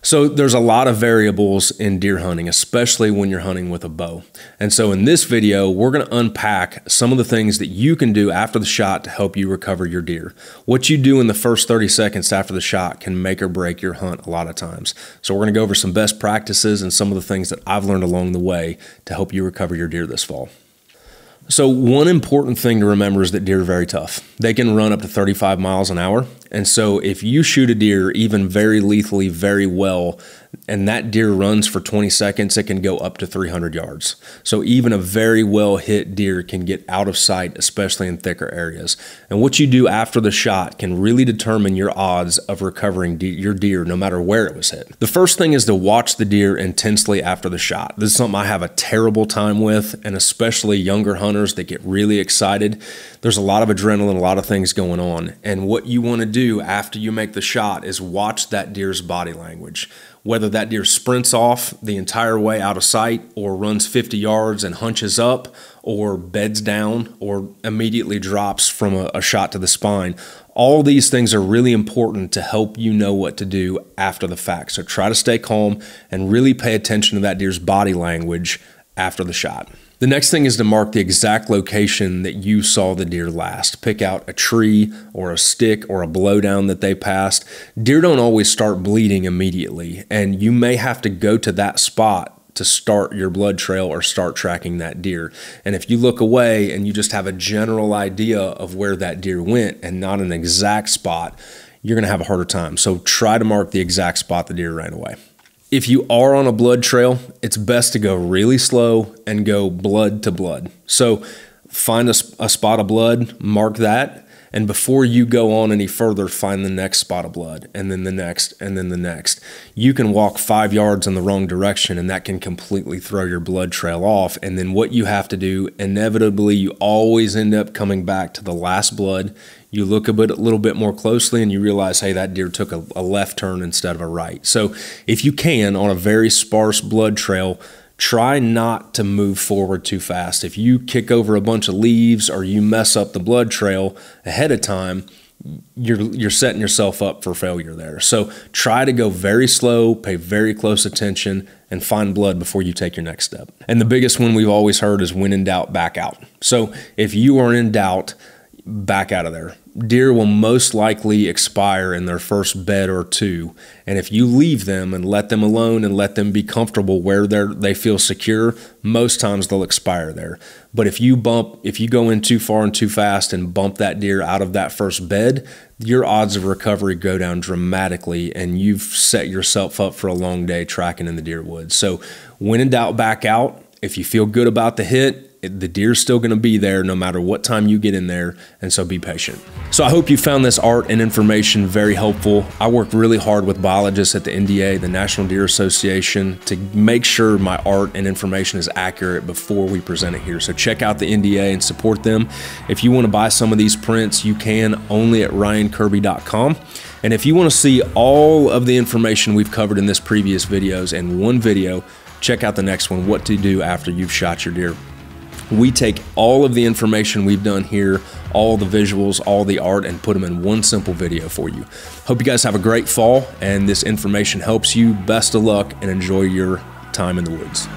So there's a lot of variables in deer hunting, especially when you're hunting with a bow. And so in this video, we're going to unpack some of the things that you can do after the shot to help you recover your deer. What you do in the first 30 seconds after the shot can make or break your hunt a lot of times. So we're going to go over some best practices and some of the things that I've learned along the way to help you recover your deer this fall. So one important thing to remember is that deer are very tough. They can run up to 35 miles an hour. And so if you shoot a deer even very lethally, very well, and that deer runs for 20 seconds, it can go up to 300 yards. So even a very well hit deer can get out of sight, especially in thicker areas. And what you do after the shot can really determine your odds of recovering your deer no matter where it was hit. The first thing is to watch the deer intensely after the shot. This is something I have a terrible time with, and especially younger hunters that get really excited. There's a lot of adrenaline, a lot of things going on. And what you want to do after you make the shot is watch that deer's body language. Whether that deer sprints off the entire way out of sight, or runs 50 yards and hunches up, or beds down, or immediately drops from a shot to the spine. All these things are really important to help you know what to do after the fact. So try to stay calm and really pay attention to that deer's body language after the shot. The next thing is to mark the exact location that you saw the deer last. Pick out a tree or a stick or a blowdown that they passed. Deer don't always start bleeding immediately, and you may have to go to that spot to start your blood trail or start tracking that deer. And if you look away and you just have a general idea of where that deer went and not an exact spot, you're gonna have a harder time. So try to mark the exact spot the deer ran away. If you are on a blood trail, it's best to go really slow and go blood to blood. So find a spot of blood, mark that, and before you go on any further, find the next spot of blood, and then the next, and then the next. You can walk 5 yards in the wrong direction, and that can completely throw your blood trail off. And then what you have to do, inevitably, you always end up coming back to the last blood. You look a little bit more closely and you realize, hey, that deer took a left turn instead of a right. So if you can, on a very sparse blood trail, try not to move forward too fast. If you kick over a bunch of leaves or you mess up the blood trail ahead of time, you're setting yourself up for failure there. So try to go very slow, pay very close attention, and find blood before you take your next step. And the biggest one we've always heard is when in doubt, back out. So if you are in doubt, back out of there. Deer will most likely expire in their first bed or two. And if you leave them and let them alone and let them be comfortable where they feel secure, most times they'll expire there. But if you go in too far and too fast and bump that deer out of that first bed, your odds of recovery go down dramatically, and you've set yourself up for a long day tracking in the deer woods. So when in doubt, back out. If you feel good about the hit, the deer's still going to be there no matter what time you get in there, and so be patient. So I hope you found this art and information very helpful. I work really hard with biologists at the NDA, the National Deer Association, to make sure my art and information is accurate before we present it here. So check out the NDA and support them. If you want to buy some of these prints, you can, only at ryankirby.com. And if you want to see all of the information we've covered in this previous videos in one video, check out the next one, what to do after you've shot your deer. We take all of the information we've done here, all the visuals, all the art, and put them in one simple video for you. Hope you guys have a great fall and this information helps you. Best of luck and enjoy your time in the woods.